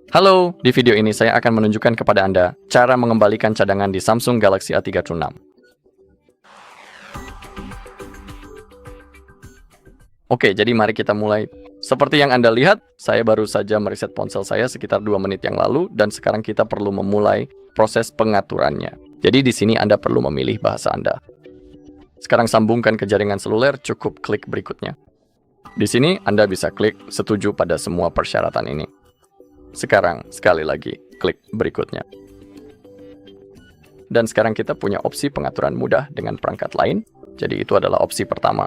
Halo, di video ini saya akan menunjukkan kepada Anda cara mengembalikan cadangan di Samsung Galaxy A36. Oke, jadi mari kita mulai. Seperti yang Anda lihat, saya baru saja mereset ponsel saya sekitar 2 menit yang lalu dan sekarang kita perlu memulai proses pengaturannya. Jadi di sini Anda perlu memilih bahasa Anda. Sekarang sambungkan ke jaringan seluler, cukup klik berikutnya. Di sini Anda bisa klik setuju pada semua persyaratan ini. Sekarang, sekali lagi, klik berikutnya. Dan sekarang kita punya opsi pengaturan mudah dengan perangkat lain. Jadi itu adalah opsi pertama.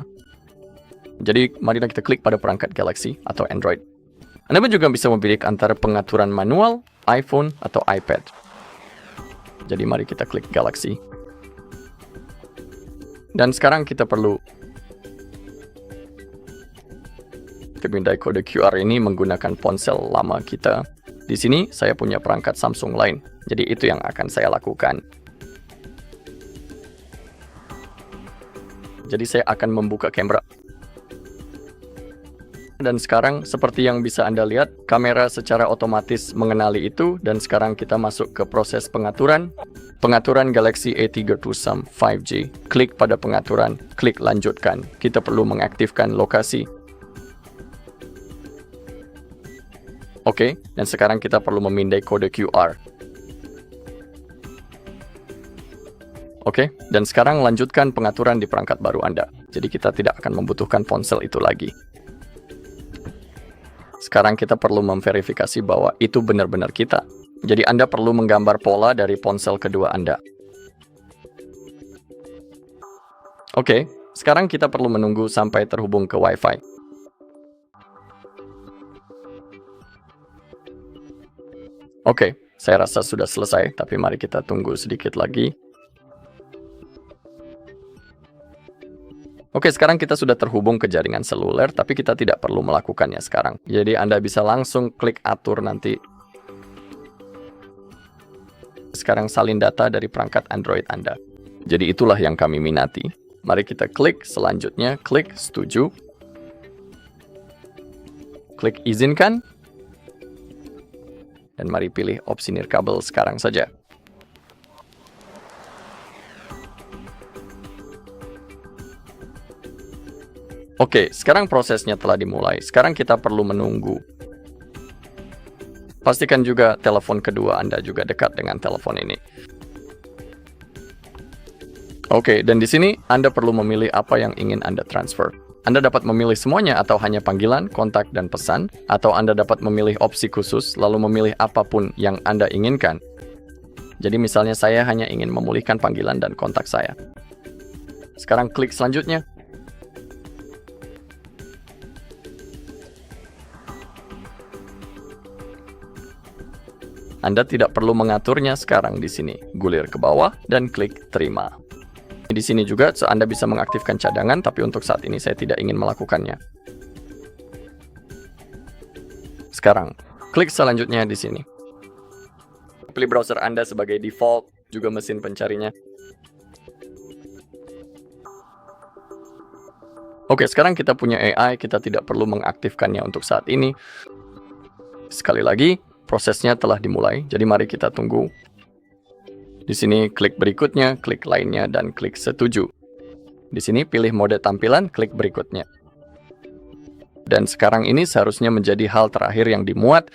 Jadi mari kita klik pada perangkat Galaxy atau Android. Anda juga bisa memilih antara pengaturan manual, iPhone, atau iPad. Jadi mari kita klik Galaxy. Dan sekarang kita perlu memindai kode QR ini menggunakan ponsel lama kita. Di sini saya punya perangkat Samsung lain, jadi itu yang akan saya lakukan. Jadi saya akan membuka kamera. Dan sekarang seperti yang bisa Anda lihat, kamera secara otomatis mengenali itu dan sekarang kita masuk ke proses pengaturan. Pengaturan Galaxy A32 Sam 5G. Klik pada pengaturan, klik lanjutkan. Kita perlu mengaktifkan lokasi. Oke, dan sekarang kita perlu memindai kode QR. Oke, dan sekarang lanjutkan pengaturan di perangkat baru Anda. Jadi kita tidak akan membutuhkan ponsel itu lagi. Sekarang kita perlu memverifikasi bahwa itu benar-benar kita. Jadi Anda perlu menggambar pola dari ponsel kedua Anda. Oke, sekarang kita perlu menunggu sampai terhubung ke Wi-Fi. Oke, saya rasa sudah selesai, tapi mari kita tunggu sedikit lagi. Oke, sekarang kita sudah terhubung ke jaringan seluler, tapi kita tidak perlu melakukannya sekarang. Jadi Anda bisa langsung klik atur nanti. Sekarang salin data dari perangkat Android Anda. Jadi itulah yang kami minati. Mari kita klik selanjutnya, klik setuju. Klik izinkan. Dan mari pilih opsi nirkabel sekarang saja. Oke, sekarang prosesnya telah dimulai. Sekarang kita perlu menunggu. Pastikan juga telepon kedua Anda juga dekat dengan telepon ini. Oke, dan di sini Anda perlu memilih apa yang ingin Anda transfer. Anda dapat memilih semuanya atau hanya panggilan, kontak, dan pesan, atau Anda dapat memilih opsi khusus, lalu memilih apapun yang Anda inginkan. Jadi misalnya saya hanya ingin memulihkan panggilan dan kontak saya. Sekarang klik selanjutnya. Anda tidak perlu mengaturnya sekarang di sini. Gulir ke bawah dan klik terima. Di sini juga Anda bisa mengaktifkan cadangan, tapi untuk saat ini saya tidak ingin melakukannya. Sekarang, klik selanjutnya di sini. Pilih browser Anda sebagai default, juga mesin pencarinya. Oke, sekarang kita punya AI, kita tidak perlu mengaktifkannya untuk saat ini. Sekali lagi, prosesnya telah dimulai, jadi mari kita tunggu. Di sini klik berikutnya, klik lainnya, dan klik setuju. Di sini pilih mode tampilan, klik berikutnya. Dan sekarang ini seharusnya menjadi hal terakhir yang dimuat.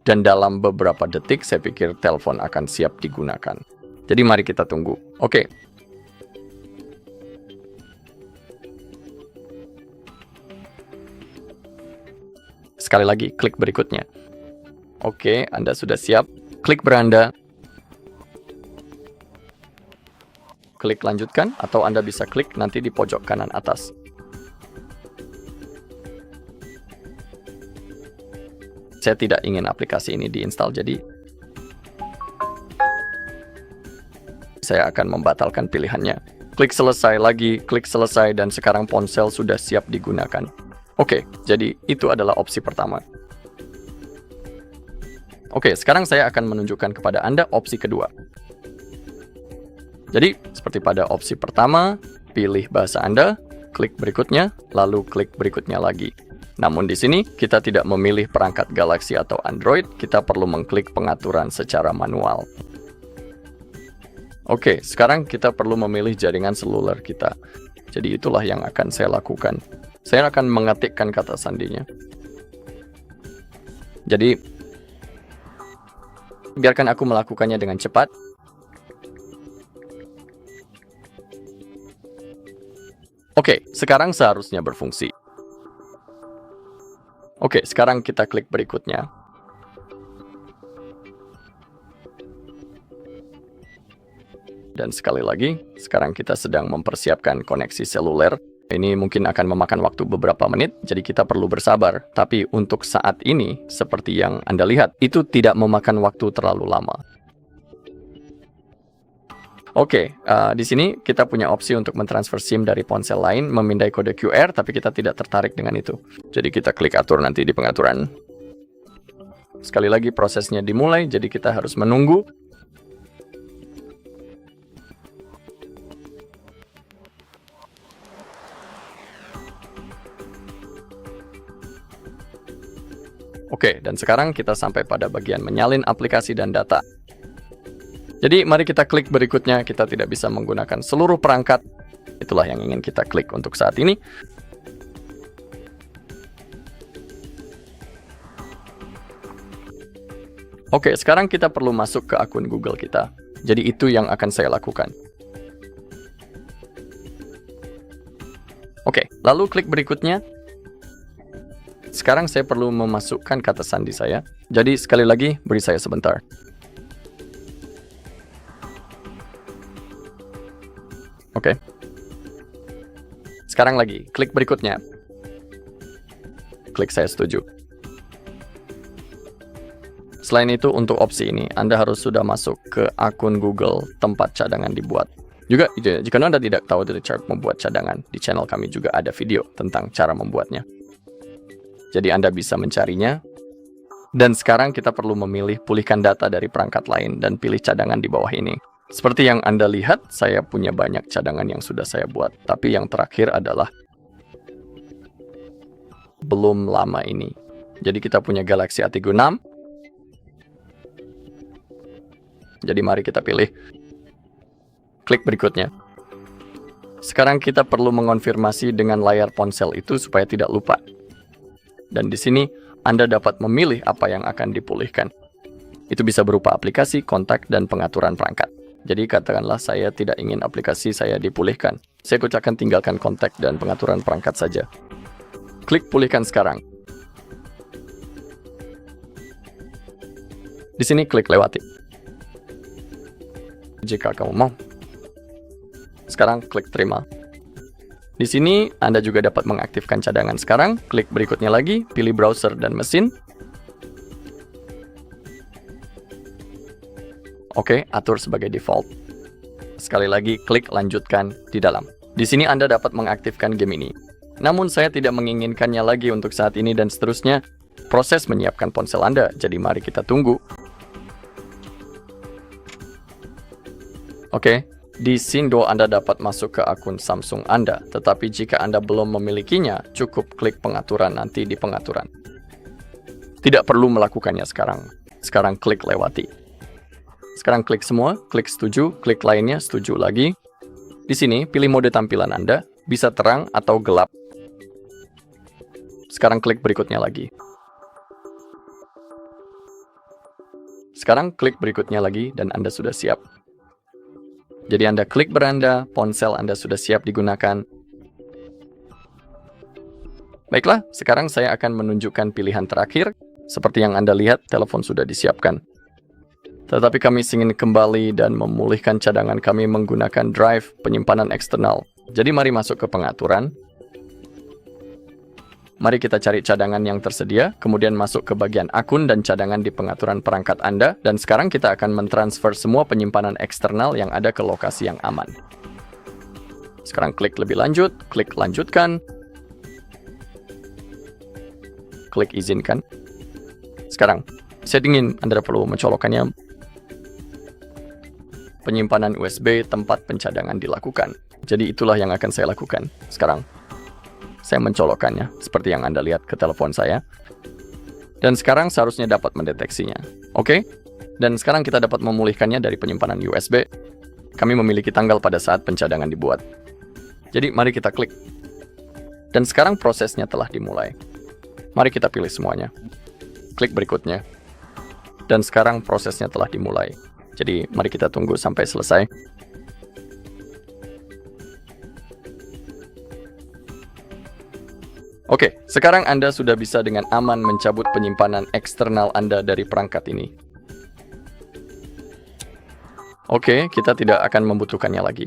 Dan dalam beberapa detik saya pikir telepon akan siap digunakan. Jadi mari kita tunggu. Oke. Sekali lagi, klik berikutnya. Oke, Anda sudah siap. Klik beranda. Klik lanjutkan, atau Anda bisa klik nanti di pojok kanan atas. Saya tidak ingin aplikasi ini diinstal, jadi saya akan membatalkan pilihannya. Klik selesai lagi, klik selesai, dan sekarang ponsel sudah siap digunakan. Oke, jadi itu adalah opsi pertama. Oke, sekarang saya akan menunjukkan kepada Anda opsi kedua. Jadi, seperti pada opsi pertama, pilih bahasa Anda, klik berikutnya, lalu klik berikutnya lagi. Namun di sini kita tidak memilih perangkat Galaxy atau Android, kita perlu mengklik pengaturan secara manual. Oke, sekarang kita perlu memilih jaringan seluler kita. Jadi itulah yang akan saya lakukan. Saya akan mengetikkan kata sandinya. Jadi, biarkan aku melakukannya dengan cepat. Oke, sekarang seharusnya berfungsi. Oke, sekarang kita klik berikutnya. Dan sekali lagi, sekarang kita sedang mempersiapkan koneksi seluler. Ini mungkin akan memakan waktu beberapa menit, jadi kita perlu bersabar. Tapi untuk saat ini, seperti yang Anda lihat, itu tidak memakan waktu terlalu lama. Oke, di sini kita punya opsi untuk mentransfer SIM dari ponsel lain, memindai kode QR, tapi kita tidak tertarik dengan itu. Jadi kita klik atur nanti di pengaturan. Sekali lagi prosesnya dimulai, jadi kita harus menunggu. Oke, dan sekarang kita sampai pada bagian menyalin aplikasi dan data. Jadi mari kita klik berikutnya, kita tidak bisa menggunakan seluruh perangkat. Itulah yang ingin kita klik untuk saat ini. Oke, sekarang kita perlu masuk ke akun Google kita. Jadi itu yang akan saya lakukan. Oke, lalu klik berikutnya. Sekarang saya perlu memasukkan kata sandi saya. Jadi sekali lagi, beri saya sebentar. Oke. Sekarang lagi, klik berikutnya. Klik saya setuju. Selain itu, untuk opsi ini, Anda harus sudah masuk ke akun Google tempat cadangan dibuat. Juga, jika Anda tidak tahu dari cara membuat cadangan, di channel kami juga ada video tentang cara membuatnya. Jadi Anda bisa mencarinya. Dan sekarang kita perlu memilih pulihkan data dari perangkat lain dan pilih cadangan di bawah ini. Seperti yang Anda lihat, saya punya banyak cadangan yang sudah saya buat. Tapi yang terakhir adalah belum lama ini. Jadi kita punya Galaxy A36. Jadi mari kita pilih. Klik berikutnya. Sekarang kita perlu mengonfirmasi dengan layar ponsel itu supaya tidak lupa. Dan di sini Anda dapat memilih apa yang akan dipulihkan. Itu bisa berupa aplikasi, kontak, dan pengaturan perangkat. Jadi katakanlah saya tidak ingin aplikasi saya dipulihkan. Saya akan tinggalkan kontak dan pengaturan perangkat saja. Klik pulihkan sekarang. Di sini klik lewati. Jika kamu mau. Sekarang klik terima. Di sini Anda juga dapat mengaktifkan cadangan sekarang. Klik berikutnya lagi, pilih browser dan mesin. Oke, atur sebagai default. Sekali lagi, klik lanjutkan di dalam. Di sini Anda dapat mengaktifkan game ini. Namun saya tidak menginginkannya lagi untuk saat ini dan seterusnya. Proses menyiapkan ponsel Anda, jadi mari kita tunggu. Oke, di Sindo Anda dapat masuk ke akun Samsung Anda. Tetapi jika Anda belum memilikinya, cukup klik pengaturan nanti di pengaturan. Tidak perlu melakukannya sekarang. Sekarang klik lewati. Sekarang klik semua, klik setuju, klik lainnya, setuju lagi. Di sini, pilih mode tampilan Anda, bisa terang atau gelap. Sekarang klik berikutnya lagi. Sekarang klik berikutnya lagi dan Anda sudah siap. Jadi Anda klik beranda, ponsel Anda sudah siap digunakan. Baiklah, sekarang saya akan menunjukkan pilihan terakhir. Seperti yang Anda lihat, telepon sudah disiapkan. Tetapi kami ingin kembali dan memulihkan cadangan kami menggunakan drive penyimpanan eksternal. Jadi mari masuk ke pengaturan. Mari kita cari cadangan yang tersedia, kemudian masuk ke bagian akun dan cadangan di pengaturan perangkat Anda, dan sekarang kita akan mentransfer semua penyimpanan eksternal yang ada ke lokasi yang aman. Sekarang klik lebih lanjut, klik lanjutkan, klik izinkan. Sekarang, settingin Anda perlu mencolokkannya. Penyimpanan USB tempat pencadangan dilakukan. Jadi itulah yang akan saya lakukan sekarang. Saya mencolokkannya, seperti yang Anda lihat ke telepon saya. Dan sekarang seharusnya dapat mendeteksinya. Oke? Dan sekarang kita dapat memulihkannya dari penyimpanan USB. Kami memiliki tanggal pada saat pencadangan dibuat. Jadi, mari kita klik. Dan sekarang prosesnya telah dimulai. Mari kita pilih semuanya. Klik berikutnya. Dan sekarang prosesnya telah dimulai. Jadi, mari kita tunggu sampai selesai. Oke, sekarang Anda sudah bisa dengan aman mencabut penyimpanan eksternal Anda dari perangkat ini. Oke, kita tidak akan membutuhkannya lagi.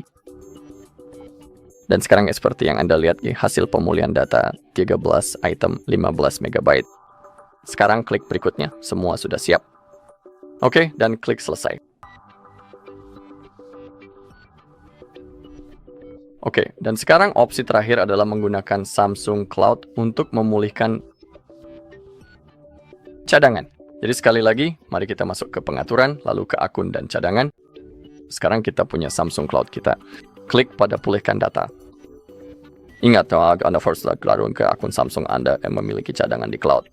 Dan sekarang seperti yang Anda lihat, hasil pemulihan data 13 item 15 MB. Sekarang klik berikutnya, semua sudah siap. Oke, dan klik selesai. Oke, dan sekarang opsi terakhir adalah menggunakan Samsung Cloud untuk memulihkan cadangan. Jadi sekali lagi, mari kita masuk ke pengaturan, lalu ke akun dan cadangan. Sekarang kita punya Samsung Cloud kita. Klik pada pulihkan data. Ingat, Anda harus langsung ke akun Samsung Anda yang memiliki cadangan di cloud.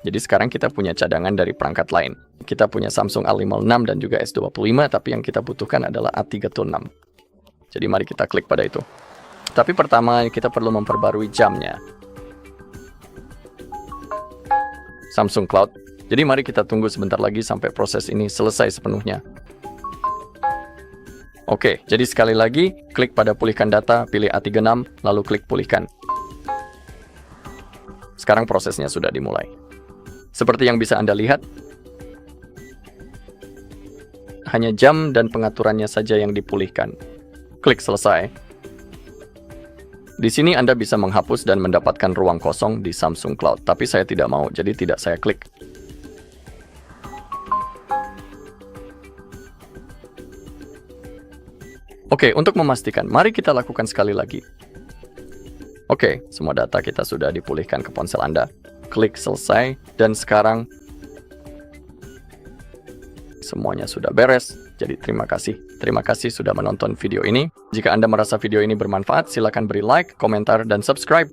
Jadi sekarang kita punya cadangan dari perangkat lain. Kita punya Samsung A56 dan juga S25, tapi yang kita butuhkan adalah A36. Jadi mari kita klik pada itu. Tapi pertama kita perlu memperbarui jamnya. Samsung Cloud. Jadi mari kita tunggu sebentar lagi sampai proses ini selesai sepenuhnya. Oke, jadi sekali lagi, klik pada pulihkan data, pilih A36, lalu klik pulihkan. Sekarang prosesnya sudah dimulai. Seperti yang bisa Anda lihat, hanya jam dan pengaturannya saja yang dipulihkan. Klik selesai. Di sini Anda bisa menghapus dan mendapatkan ruang kosong di Samsung Cloud, tapi saya tidak mau, jadi tidak saya klik. Oke, untuk memastikan, mari kita lakukan sekali lagi. Oke, semua data kita sudah dipulihkan ke ponsel Anda. Klik selesai, dan sekarang semuanya sudah beres. Jadi terima kasih. Terima kasih sudah menonton video ini. Jika Anda merasa video ini bermanfaat, silakan beri like, komentar, dan subscribe.